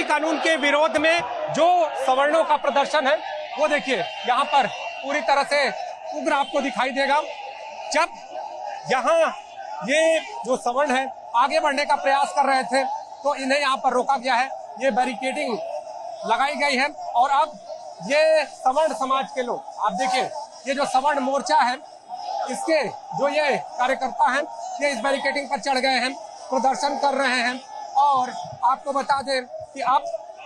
कानून के विरोध में जो सवर्णों का प्रदर्शन है वो देखिए यहाँ पर पूरी तरह से उग्र आपको दिखाई देगा। जब यहाँ ये जो सवर्ण है आगे बढ़ने का प्रयास कर रहे थे तो इन्हें यहाँ पर रोका गया है, ये बैरिकेडिंग लगाई गई है। और अब ये सवर्ण समाज के लोग, आप देखिए ये जो सवर्ण मोर्चा है इसके जो ये कार्यकर्ता हैं ये इस बैरिकेडिंग पर चढ़ गए हैं, प्रदर्शन कर रहे हैं। और आपको बता दें कि अब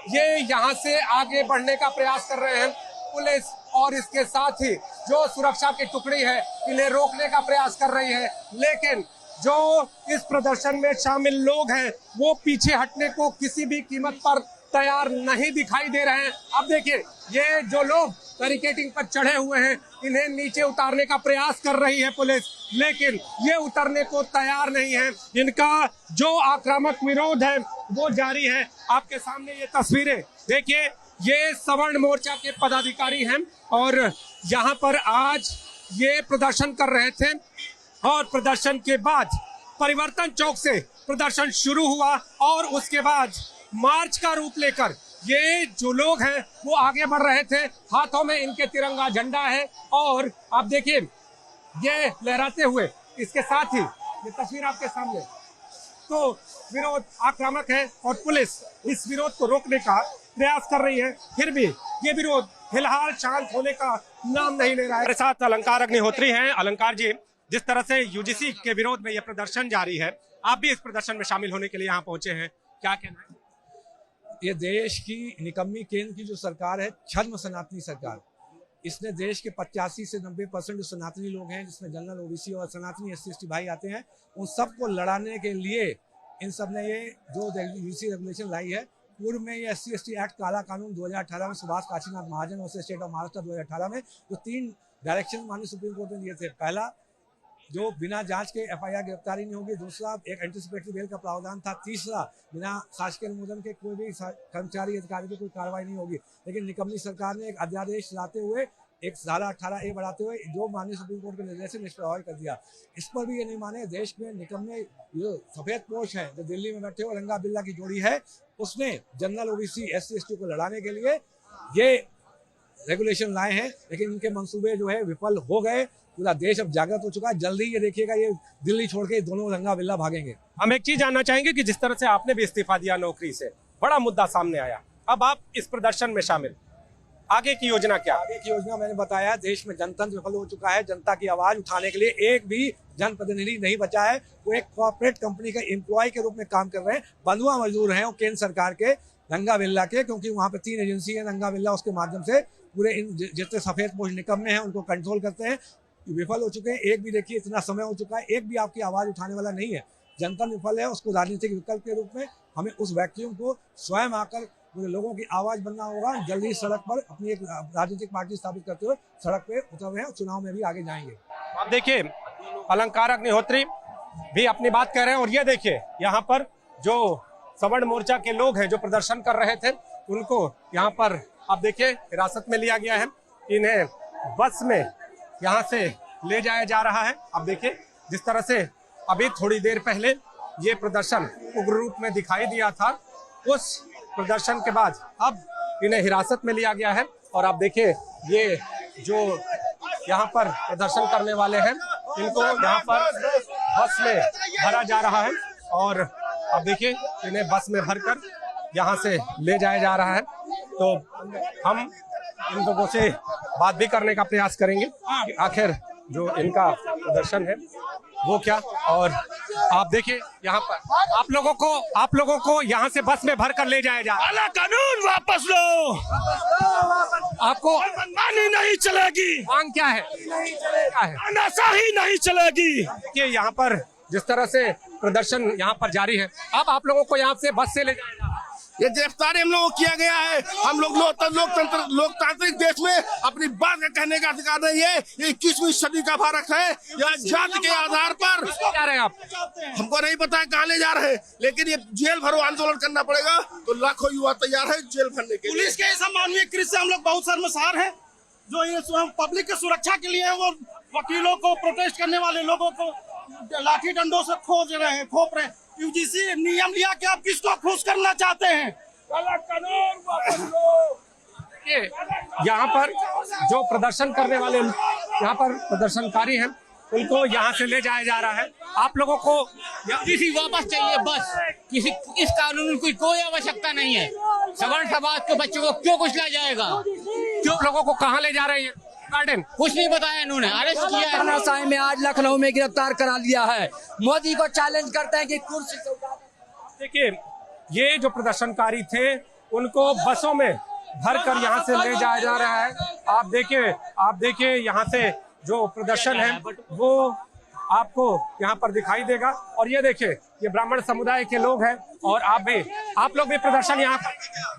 ये यहाँ से आगे बढ़ने का प्रयास कर रहे हैं। पुलिस और इसके साथ ही जो सुरक्षा की टुकड़ी है इन्हें रोकने का प्रयास कर रही है, लेकिन जो इस प्रदर्शन में शामिल लोग हैं वो पीछे हटने को किसी भी कीमत पर तैयार नहीं दिखाई दे रहे हैं। अब देखिए ये जो लोग बैरिकेडिंग पर चढ़े हुए हैं इन्हें नीचे उतारने का प्रयास कर रही है पुलिस, लेकिन ये उतरने को तैयार नहीं है। इनका जो आक्रामक विरोध है वो जारी है। आपके सामने ये तस्वीरें देखिए, ये सवर्ण मोर्चा के पदाधिकारी हैं और यहाँ पर आज ये प्रदर्शन कर रहे थे और प्रदर्शन के बाद परिवर्तन चौक से प्रदर्शन शुरू हुआ और उसके बाद मार्च का रूप लेकर ये जो लोग हैं वो आगे बढ़ रहे थे। हाथों में इनके तिरंगा झंडा है और आप देखिए ये लहराते हुए, इसके साथ ही ये तस्वीर आपके सामने, तो विरोध आक्रामक है और पुलिस इस विरोध को रोकने का प्रयास कर रही है। फिर भी ये विरोध फिलहाल शांत होने का नाम नहीं ले रहा है। मेरे साथ अलंकार अग्निहोत्री हैं। अलंकार जी, जिस तरह से यूजीसी के विरोध में यह प्रदर्शन जारी है, आप भी इस प्रदर्शन में शामिल होने के लिए यहाँ पहुंचे हैं, क्या कहना है? ये देश की निकम्मी केंद्र की जो सरकार है, छद्म सनातनी सरकार, इसने देश के 85 से 90% जो सनातनी लोग हैं, जिसमें जनरल, ओबीसी और सनातनी SC/ST भाई आते हैं, उन सबको लड़ाने के लिए इन सब ने ये जो यूजीसी रेगुलेशन लाई है। पूर्व में ये SC/ST एक्ट काला कानून 2018 में सुभाष काशीनाथ महाजन और स्टेट ऑफ महाराष्ट्र 2018 में जो 3 डायरेक्शन माननीय सुप्रीम कोर्ट ने दिए थे। पहला, जो बिना जांच के FIR गिरफ्तारी नहीं होगी। दूसरा, एक एंटीसिपेटरी बेल का प्रावधान था। तीसरा, बिना शासकीय अनुमोदन के कोई भी कर्मचारी अधिकारी की कोई कार्रवाई नहीं होगी। लेकिन निकम्मी सरकार ने एक अध्यादेश लाते हुए एक धारा 18A बढ़ाते हुए जो माननीय सुप्रीम कोर्ट के निर्देश से निष्प्रभावी कर दिया। इस पर भी ये नहीं माने। देश में निकम्मे जो सफेद पोश है, जो दिल्ली में बैठे हुए रंगा बिल्ला की जोड़ी है, उसने जनरल, ओबीसी, SC/ST को लड़ाने के लिए ये रेगुलेशन लाए हैं, लेकिन इनके मंसूबे जो है विफल हो गए। पूरा देश अब जागृत हो चुका है। जल्दी ये देखिएगा, ये दिल्ली छोड़ के दोनों रंगा बिल्ला भागेंगे। हम एक चीज जानना चाहेंगे कि जिस तरह से आपने भी इस्तीफा दिया नौकरी से, बड़ा मुद्दा सामने आया, अब आप इस प्रदर्शन में शामिल, आगे की योजना क्या? आगे की योजना मैंने बताया, देश में जनतंत्र विफल हो चुका है। जनता की आवाज उठाने के लिए एक भी जनप्रतिनिधि नहीं बचा है। वो एक कॉर्पोरेट कंपनी का एम्प्लॉय के रूप में काम कर रहे हैं। बंधुआ मजदूर हैं वो केंद्र सरकार के, रंगा बिल्ला के, क्योंकि वहाँ पे 3 एजेंसी है रंगा बिल्ला, उसके माध्यम से पूरे इन जितने सफेद पोश निकम्मे हैं उनको कंट्रोल करते हैं। विफल हो चुके हैं। एक भी देखिए, इतना समय हो चुका है, एक भी आपकी आवाज उठाने वाला नहीं है। जनता विफल है, उसको राजनीतिक विकल्प के रूप में हमें उस वैक्यूम को स्वयं आकर पूरे लोगों की आवाज बनना होगा। जल्दी सड़क पर अपनी एक राजनीतिक पार्टी स्थापित करते हुए सड़क पे उतर रहे हैं और चुनाव में भी आगे जाएंगे। आप देखिए अलंकार अग्निहोत्री भी अपनी बात कह रहे हैं और ये देखिए यहाँ पर जो सवर्ण मोर्चा के लोग हैं जो प्रदर्शन कर रहे थे, उनको यहाँ पर आप देखिए हिरासत में लिया गया है। इन्हें बस में यहाँ से ले जाया जा रहा है। अब देखिए जिस तरह से अभी थोड़ी देर पहले ये प्रदर्शन उग्र रूप में दिखाई दिया था, उस प्रदर्शन के बाद अब इन्हें हिरासत में लिया गया है। और आप देखिए ये जो यहाँ पर प्रदर्शन करने वाले हैं इनको यहाँ पर बस में भरा जा रहा है और अब देखिए इन्हें बस में भरकर यहाँ से ले जाया जा रहा है। तो हम इन लोगों से बात भी करने का प्रयास करेंगे कि आखिर जो इनका प्रदर्शन है वो क्या। और आप देखिए यहाँ पर आप लोगों को यहाँ से बस में भर कर ले जाया जा रहा है। काला कानून वापस लो, आपको मनमानी नहीं चलेगी। मांग क्या है? तानाशाही नहीं चलेगी। देखिए यहाँ पर जिस तरह से प्रदर्शन यहाँ पर जारी है, अब आप लोगों को यहाँ से बस से ले जाया जा रहा है। ये गिरफ्तारी हम लोगों को किया गया है। हम लोग लोकतांत्रिक देश में अपनी बात कहने का अधिकार नहीं है। ये 21वीं सदी का भारत है। यहाँ जाति के आधार पर जा रहे हैं आप? हमको नहीं पता है कहाँ ले जा रहे हैं, लेकिन ये जेल भरो आंदोलन करना पड़ेगा। तो लाखों युवा तैयार है जेल भरने के लिए। पुलिस के इस अमानवीय कृत्य से हम लोग बहुत शर्मसार हैं। जो ये पब्लिक की सुरक्षा के लिए वो वकीलों को, प्रोटेस्ट करने वाले लोगों को लाठी डंडों से खोप रहे हैं। यूजीसी नियम लिया कि आप किसको खुश करना चाहते हैं? ये यहाँ पर जो प्रदर्शन करने वाले यहाँ पर प्रदर्शनकारी हैं उनको यहाँ से ले जाया जा रहा है। आप लोगों को किसी वापस चाहिए बस, किसी इस कानून की कोई आवश्यकता नहीं है। सवर्ण समाज के बच्चों को क्यों कुचला जाएगा? क्यों लोगों को कहाँ ले जा रहे हैं? गार्डन कुछ नहीं बताया इन्होंने, अरेस्ट किया है। तानाशाही में आज लखनऊ में गिरफ्तार करा लिया है। मोदी को चैलेंज करते हैं कि कुर्सी से देखिए, ये जो प्रदर्शनकारी थे उनको बसों में भरकर यहाँ से ले जाया जा रहा है। आप देखिए यहाँ से जो प्रदर्शन है वो आपको यहाँ पर दिखाई देगा। और ये देखिए, ये ब्राह्मण समुदाय के लोग हैं और आप लोग भी प्रदर्शन यहाँ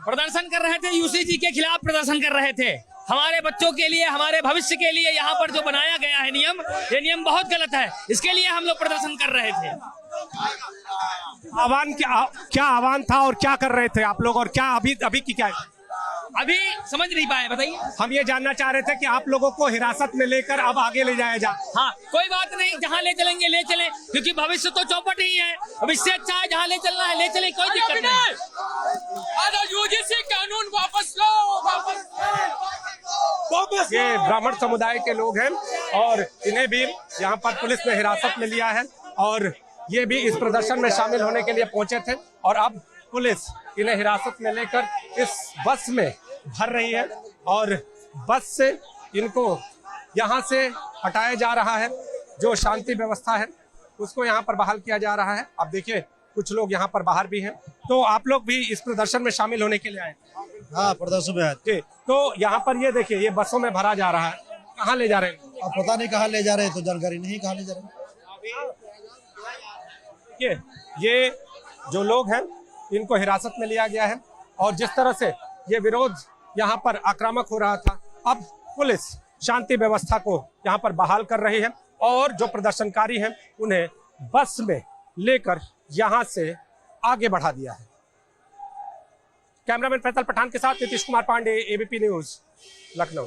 प्रदर्शन कर रहे थे, यूसीजी के खिलाफ प्रदर्शन कर रहे थे। हमारे बच्चों के लिए, हमारे भविष्य के लिए यहाँ पर जो बनाया गया है नियम, ये नियम बहुत गलत है। इसके लिए हम लोग प्रदर्शन कर रहे थे। आह्वान क्या आह्वान था और क्या कर रहे थे आप लोग, और क्या अभी की क्या है? अभी समझ नहीं पाए, बताइए। हम ये जानना चाह रहे थे कि आप लोगों को हिरासत में लेकर अब आगे ले जाया जाए। हाँ, कोई बात नहीं, जहाँ ले चलेंगे ले चलें, क्योंकि भविष्य तो चौपट ही है। अब इससे अच्छा है जहाँ ले चलना है ले चलें, कोई दिक्कत नहीं। यूजीसी कानून वापस लो, वापस। ये ब्राह्मण समुदाय के लोग हैं और इन्हें भी यहाँ पर पुलिस ने हिरासत में लिया है और ये भी इस प्रदर्शन में शामिल होने के लिए पहुंचे थे और अब पुलिस इन्हें हिरासत में लेकर इस बस में भर रही है और बस से इनको यहाँ से हटाया जा रहा है। जो शांति व्यवस्था है उसको यहाँ पर बहाल किया जा रहा है। अब देखिए, कुछ लोग यहाँ पर बाहर भी हैं। तो आप लोग भी इस प्रदर्शन में शामिल होने के लिए आए? हाँ, प्रदर्शन में आए थे। तो यहाँ पर ये देखिए, ये बसों में भरा जा रहा है। कहाँ ले जा रहे हैं? अब पता नहीं कहाँ ले जा रहे हैं, तो जानकारी नहीं कहाँ ले जा रहे हैं। ये जो लोग हैं इनको हिरासत में लिया गया है और जिस तरह से ये विरोध यहाँ पर आक्रामक हो रहा था, अब पुलिस शांति व्यवस्था को यहाँ पर बहाल कर रही है और जो प्रदर्शनकारी हैं उन्हें बस में लेकर यहाँ से आगे बढ़ा दिया है। कैमरामैन फैसल पठान के साथ नीतीश कुमार पांडे, एबीपी न्यूज, लखनऊ।